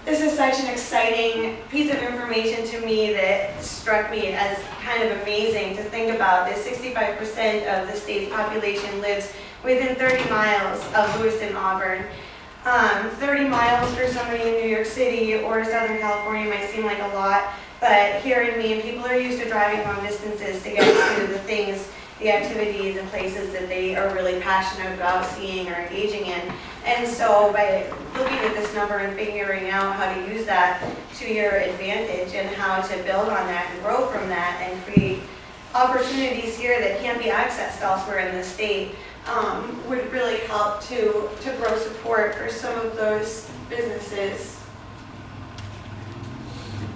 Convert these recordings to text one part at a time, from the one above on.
This is such an exciting piece of information to me that struck me as kind of amazing to think about. That 65% of the state's population lives within 30 miles of Lewiston-Auburn. 30 miles for somebody in New York City or Southern California might seem like a lot, but here in Maine, people are used to driving long distances to get to the things, the activities and places that they are really passionate about seeing or engaging in. And so by looking at this number and figuring out how to use that to your advantage and how to build on that and grow from that and create opportunities here that can't be accessed elsewhere in the state would really help to grow support for some of those businesses.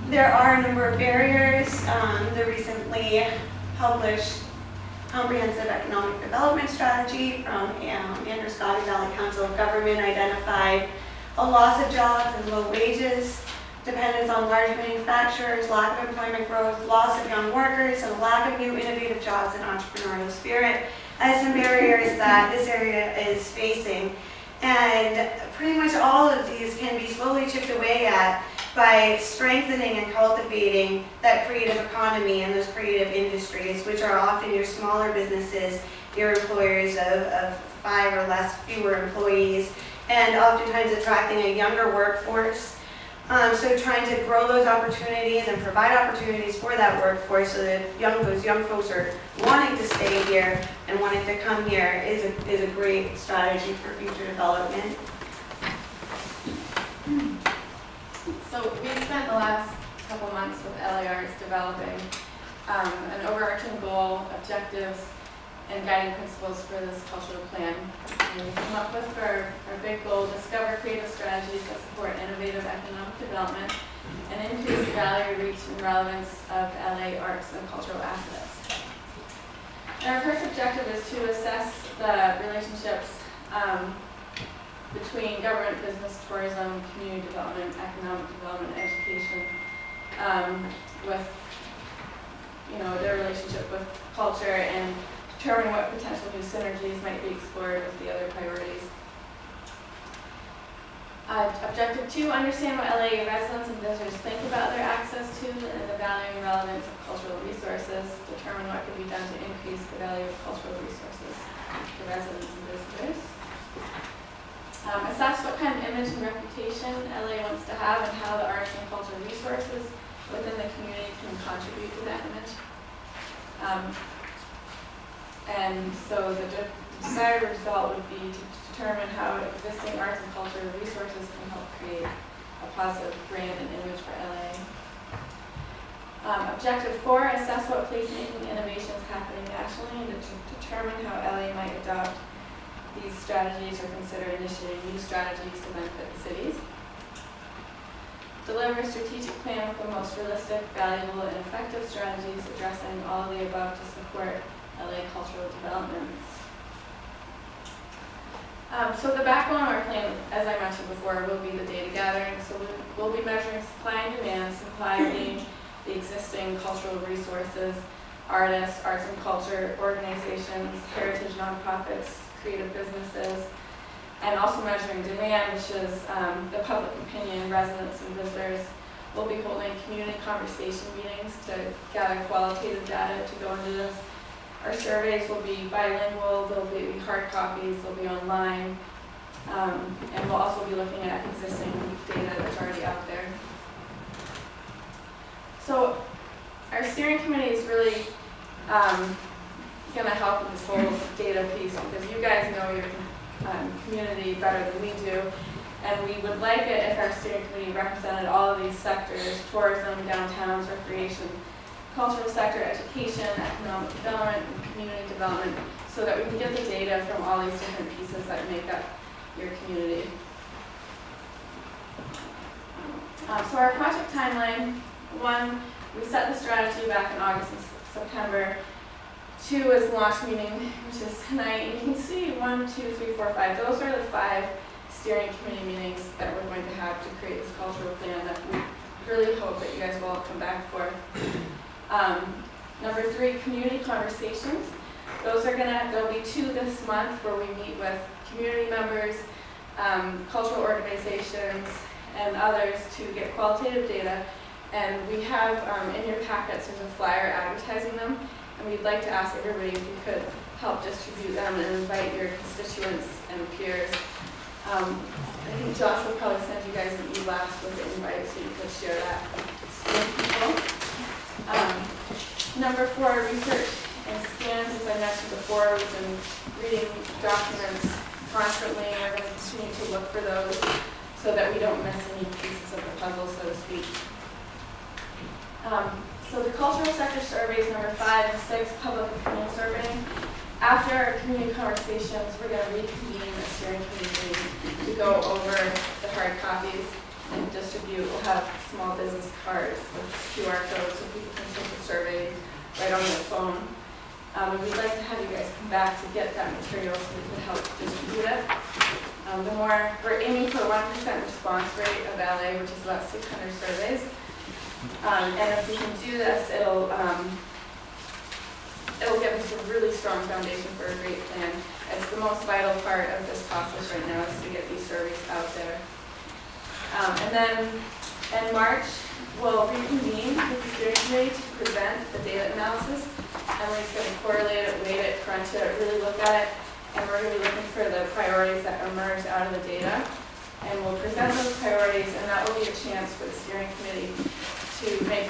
There are a number of barriers. The recently published Comprehensive Economic Development Strategy from Andrews Valley Council of Government identified a loss of jobs and low wages, dependence on large manufacturers, lack of employment growth, loss of young workers, and lack of new innovative jobs and entrepreneurial spirit as some barriers that this area is facing. And pretty much all of these can be slowly chipped away at by strengthening and cultivating that creative economy and those creative industries, which are often your smaller businesses, your employers of 5 or fewer employees, and oftentimes attracting a younger workforce. So trying to grow those opportunities and provide opportunities for that workforce so that those young folks are wanting to stay here and wanting to come here is a great strategy for future development. So we've spent the last couple months with LARs developing an overarching goal, objectives, and guiding principles for this cultural plan. And we come up with for our big goal: discover creative strategies that support innovative economic development and increase the value, reach, and relevance of LA arts and cultural assets. And our first objective is to assess the relationships between government, business, tourism, community development, economic development, education, with their relationship with culture, and determine what potential new synergies might be explored with the other priorities. Objective 2, understand what LA residents and visitors think about their access to and the value and relevance of cultural resources. Determine what can be done to increase the value of cultural resources to residents and visitors. Assess what kind of image and reputation LA wants to have and how the arts and cultural resources within the community can contribute to that image. And so the desired result would be to determine how existing arts and cultural resources can help create a positive brand and image for LA. Objective 4, assess what placemaking innovation is happening nationally and determine how LA might adopt these strategies or consider initiating new strategies to benefit the cities. Deliver a strategic plan with the most realistic, valuable, and effective strategies addressing all of the above to support LA cultural developments. So the backbone of our plan, as I mentioned before, will be the data gathering. So we'll be measuring supply and demand, supply being the existing cultural resources, artists, arts and culture organizations, heritage nonprofits, creative businesses, and also measuring demand, which is the public opinion, residents and visitors. We'll be holding community conversation meetings to gather qualitative data to go into this. Our surveys will be bilingual, they'll be hard copies, they'll be online, and we'll also be looking at existing data that's already out there. So our steering committee is really going to help with this whole data piece because you guys know your community better than we do, and we would like it if our steering committee represented all of these sectors: tourism, downtowns, recreation, cultural sector, education, economic development, and community development, so that we can get the data from all these different pieces that make up your community. So our project timeline: 1, we set the strategy back in August and September. 2 is launch meeting, which is tonight. And you can see 1, 2, 3, 4, 5. Those are the 5 steering committee meetings that we're going to have to create this cultural plan that we really hope that you guys will all come back for. Number 3, community conversations. There'll be 2 this month where we meet with community members, cultural organizations, and others to get qualitative data. And we have in your packets, there's a flyer advertising them, and we'd like to ask everybody if you could help distribute them and invite your constituents and peers. I think Josh will probably send you guys an e-blast with the invite so you could share that with people. Number 4, research and scans. As I mentioned before, we've been reading documents constantly, and we're going to continue to look for those so that we don't miss any pieces of the puzzle, so to speak. So the cultural sector surveys, number 5 and 6, public opinion surveying. After our community conversations, we're going to reconvene a steering committee to go over the hard copies and distribute. We'll have small business cards with QR codes so people can take the survey right on their phone. And we'd like to have you guys come back to get that material so we can help distribute it. We're aiming for a 1% response rate of LA, which is about 600 surveys. And if we can do this, it'll give us a really strong foundation for a great plan. It's the most vital part of this process right now is to get these surveys out there. And then in March, we'll reconvene with the steering committee to present the data analysis. Emily's going to correlate it, weight it, crunch it, really look at it, and we're going to be looking for the priorities that emerge out of the data. And we'll present those priorities, and that will be a chance for the steering committee to make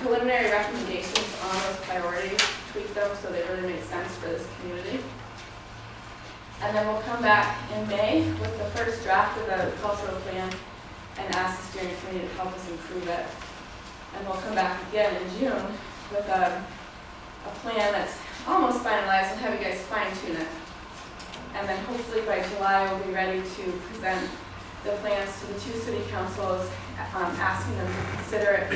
preliminary recommendations on those priorities, tweak them so they really make sense for this community. And then we'll come back in May with the first draft of the cultural plan and ask the steering committee to help us improve it. And we'll come back again in June with a plan that's almost finalized and have you guys fine-tune it. And then hopefully by July we'll be ready to present the plans to the 2 city councils, asking them to consider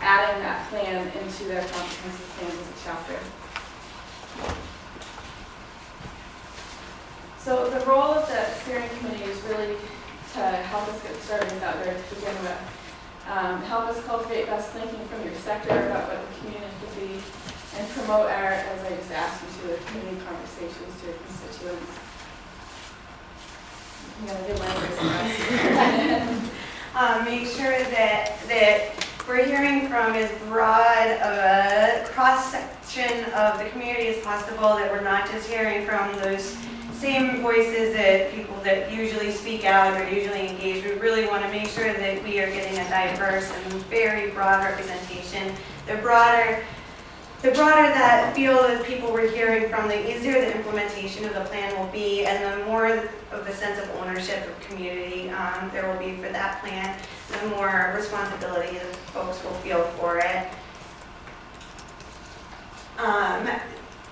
adding that plan into their comprehensive plans as a chapter. So the role of the steering committee is really to help us get surveys out there to begin with. Help us cultivate best thinking from your sector about what the community could be, and promote our, as I just asked you to, the community conversations to your constituents. I'm going to do my voice. Make sure that we're hearing from as broad of a cross-section of the community as possible, that we're not just hearing from those same voices that people that usually speak out or usually engage. We really want to make sure that we are getting a diverse and very broad representation. The broader that field of people we're hearing from, the easier the implementation of the plan will be, and the more of a sense of ownership of community there will be for that plan, the more responsibility the folks will feel for it.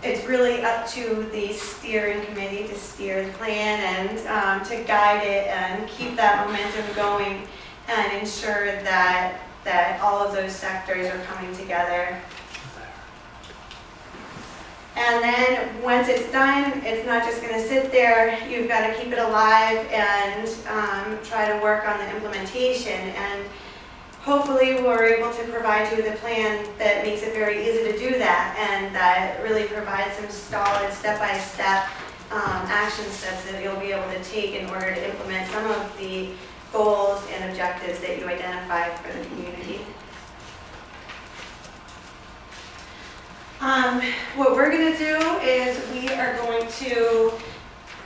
It's really up to the steering committee to steer the plan and to guide it and keep that momentum going and ensure that all of those sectors are coming together. And then once it's done, it's not just going to sit there. You've got to keep it alive and try to work on the implementation. And hopefully we're able to provide you with a plan that makes it very easy to do that, and that really provides some solid step-by-step action steps that you'll be able to take in order to implement some of the goals and objectives that you identified for the community. What we're going to do is we are going to,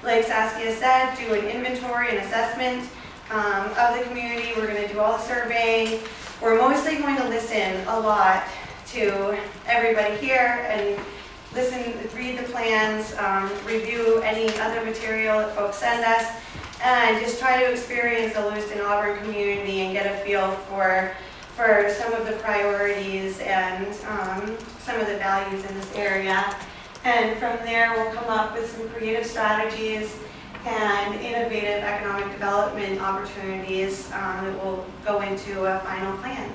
like Saskia said, do an inventory and assessment of the community. We're going to do all the surveying. We're mostly going to listen a lot to everybody here and listen, read the plans, review any other material that folks send us, and just try to experience the Lewiston-Auburn community and get a feel for some of the priorities and some of the values in this area. And from there, we'll come up with some creative strategies and innovative economic development opportunities that will go into a final plan.